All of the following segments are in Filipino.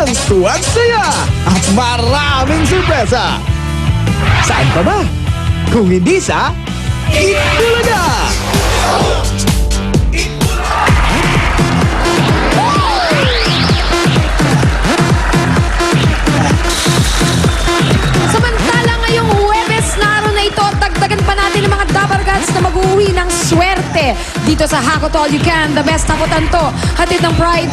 ng tuwag saya at maraming sorpresa. Saan pa ba? Kung hindi sa Itbulaga! Samantala ngayong Huwebes na araw na ito, dagdagan pa natin ang mga Dabarkats na mag-uwi ng swerte dito sa Hakot All You Can, the best hakotan to. Hatid ng Pride,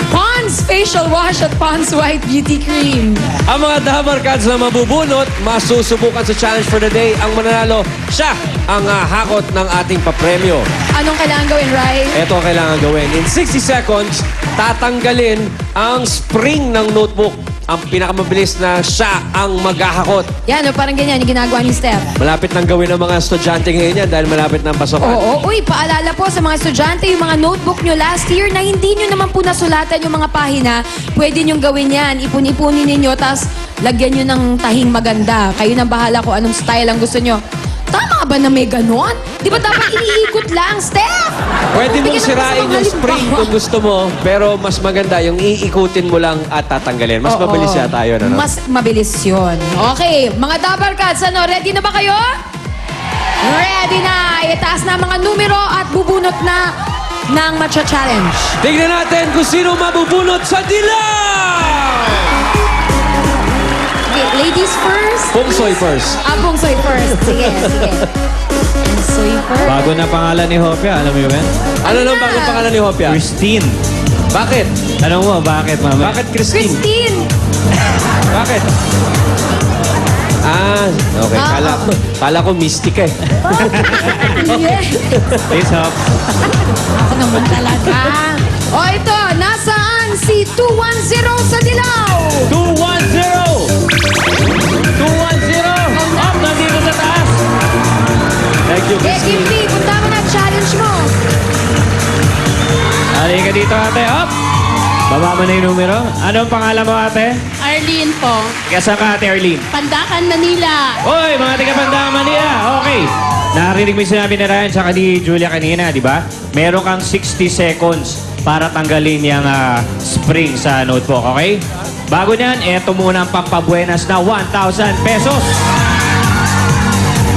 Pond's Facial Wash at Pond's White Beauty Cream. Ang mga Dabarkats na mabubunot, masusubukan sa challenge for the day. Ang mananalo, siya ang hakot ng ating papremyo. Anong kailangan gawin, Rai? Ito ang kailangan gawin. In 60 seconds, tatanggalin ang spring ng notebook. Ang pinakamabilis na siya ang maghahakot. Yan, o, parang ganyan yung ginagawa ni Steph. Malapit nang gawin ng mga estudyante ngayon yan dahil malapit ng pasokan. Oo, uy, paalala po sa mga estudyante, yung mga notebook nyo last year na hindi nyo naman po nasulatan yung mga pahina, pwede nyo gawin yan. Ipon-ipunin ninyo, tapos lagyan nyo ng tahing maganda. Kayo nang bahala kung anong style ang gusto nyo. Tama ba na may ganon? Di ba dapat iniikot lang, Steph? Pwede mong Bigyan sirain naman yung sa mga spring halimbawa. kung gusto mo, pero mas maganda yung iikutin mo lang at tatanggalin. Mas Oo. mabilis yata yun, ano? Mas mabilis yun. Okay, mga Dabarkats, ano, ready na ba kayo? Ready na! Itaas na ang mga numero at bubunot na ng Matcha Challenge. Tignan natin kung sino mabubunot sa dilaw! Okay, ladies first. Pungsoy first. Pungsoy first. Sige, sige. Pungsoy first. Bago na pangalan ni Hopia, alam mo yun? Ano nang bagong pangalan ni Hopia? Christine. Bakit? Alam mo, bakit, mama? Bakit Christine? Christine! Bakit? Ah, okay. Kala ko mystic eh. Yeah. Please help. Ako naman talaga. O ito, nasaan si 210 sa dilaw? 210! 210! Up, nandito sa taas! Thank you, Eh, Christine. Kimby, punta mo na, challenge mo. Halika dito, ate. Up! Baba mo na yung numero. Anong pangalan mo, ate? Arlene po. Kasa ka, ate Arlene. Pandakan, Manila. Oy, mga taga-Pandakan Manila. Okay. Narinig mo yung sinabi ni Ryan sa ni Julia kanina, di ba? Meron kang 60 seconds para tanggalin yung spring sa notebook, okay? Bago niyan, eto muna ang pampabuenas na 1,000 pesos.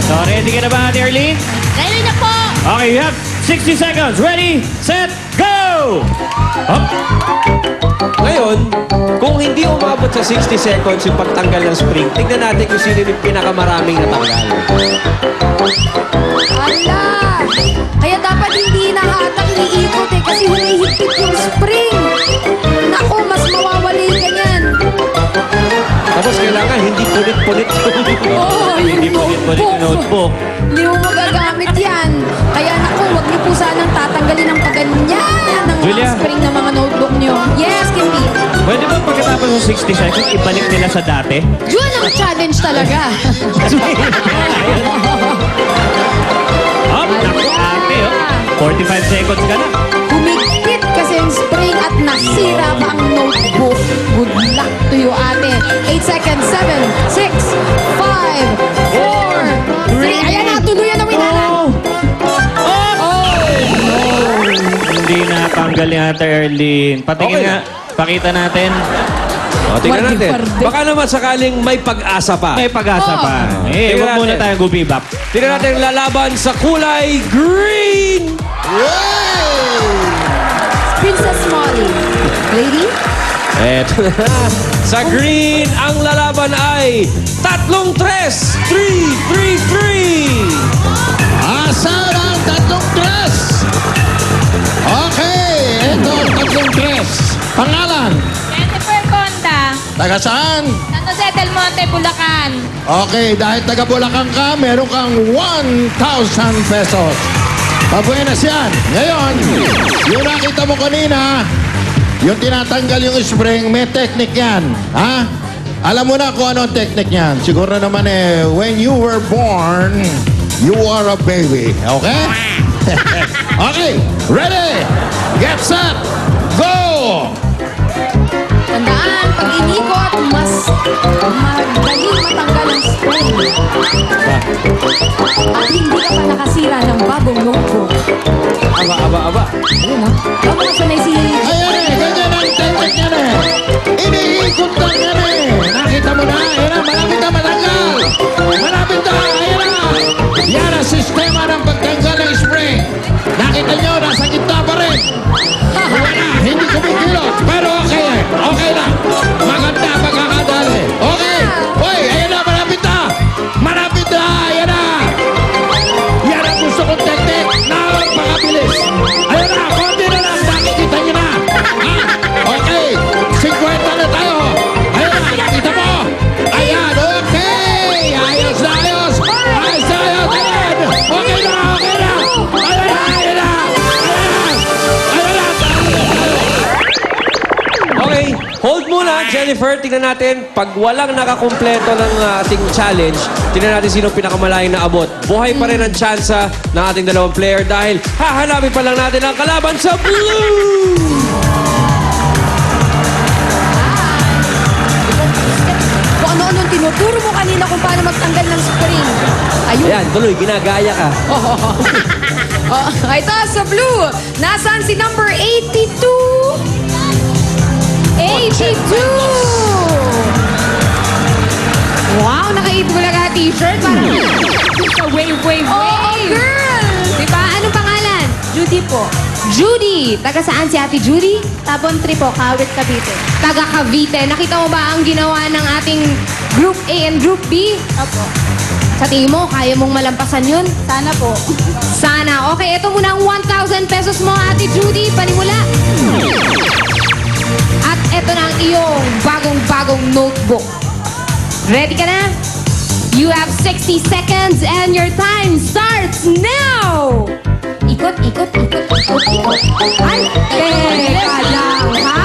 So, ready ka na ba, ate Arlene? Ready na po. Okay, you have 60 seconds. Ready, set, go! Up. Ngayon, kung hindi umabot sa 60 seconds yung pagtanggal ng spring, tignan natin kung sino yung pinakamaraming natanggal. Ala! Kaya dapat hindi nahatang iniikot eh, kasi humihigpit yung spring. Naku, mas mawawali ka niyan. Tapos kailangan hindi punit-punit. Oo, Hindi yung punit-punit yung notebook. Hindi mo magagamit yan. Kaya naku, huwag niyo po sanang tatanggalin ng paganyan ng mga Julia. spring ng mga notebook niyo. Yes, Kimby. Pwede ba pagkatapos ng 60 seconds, ibalik nila sa dati? Yun ang challenge talaga. Up, naku, ate, oh. 45 seconds ka na. Humigpit kasi yung spring at nasira pa ang notebook. Good luck to you, ate. 8 seconds. 7, 6, 5, 4, 3. Ayan na, tuluyan ang winala. Hindi natanggal ni Ate Erlene. Patingin Okay. nga, pakita natin. O, tingnan Wag natin. yung parde. Baka naman sakaling may pag-asa pa. May pag-asa Oh. pa. Eh, Tingnan huwag muna natin. tayong gubibap. Tingnan natin yung lalaban sa kulay green. Princess Molly. Lady? Eto na. Sa green, ang lalaban ay 3-3. 3-3-3. Asan ang tatlong tres? Okay, ito ang tatlong tres. Pangalan? Jennifer Conda. Taga saan? San Jose del Monte, Bulacan. Okay, dahil taga Bulacan ka, meron kang 1,000 pesos. Pabuenas yan. Ngayon, yung nakita mo kanina, yung tinatanggal yung spring, may technique yan. Ha? Alam mo na kung ano ang technique yan. Siguro naman when you were born, you are a baby. Okay? Okay, ready? Get set, go! Tandaan, pag inikot, mas madaling matanggal ang spring. At hindi ka pa nakasira ng bagong notebook. Aba. Ayun, no? Tapos sanay si... Ayan ganyan ang technique yan Iniikot Jennifer, tingnan natin. Pag walang nakakumpleto ng ating challenge, tingnan natin sino pinakamalayong naabot. Buhay pa rin ang tsansa ng ating dalawang player dahil hahanapin pa lang natin ang kalaban sa blue! Kung ano-anong tinuturo mo kanina kung paano magtanggal ng spring. Ayun. Ayan, tuloy, ginagaya ka. Oh, ito sa blue. Nasaan si number 82? 82! Wow, naka-Itbulaga t-shirt. Parang Wave, wave, oh, girl! Diba? Anong pangalan? Judy po. Judy! Taga saan si Ate Judy? Tabon 3 po, Kawit, Cavite. Taga Cavite. Nakita mo ba ang ginawa ng ating Group A and Group B? Opo. Sa tingin mo, kaya mong malampasan yun? Sana po. Sana. Okay, ito muna ang 1,000 pesos mo, Ate Judy. Panimula. At ito na ang iyong bagong-bagong notebook. Ready ka na? You have 60 seconds and your time starts now! Ikot, ikot, ikot, ikot, ikot. Ay, teka lang, ha?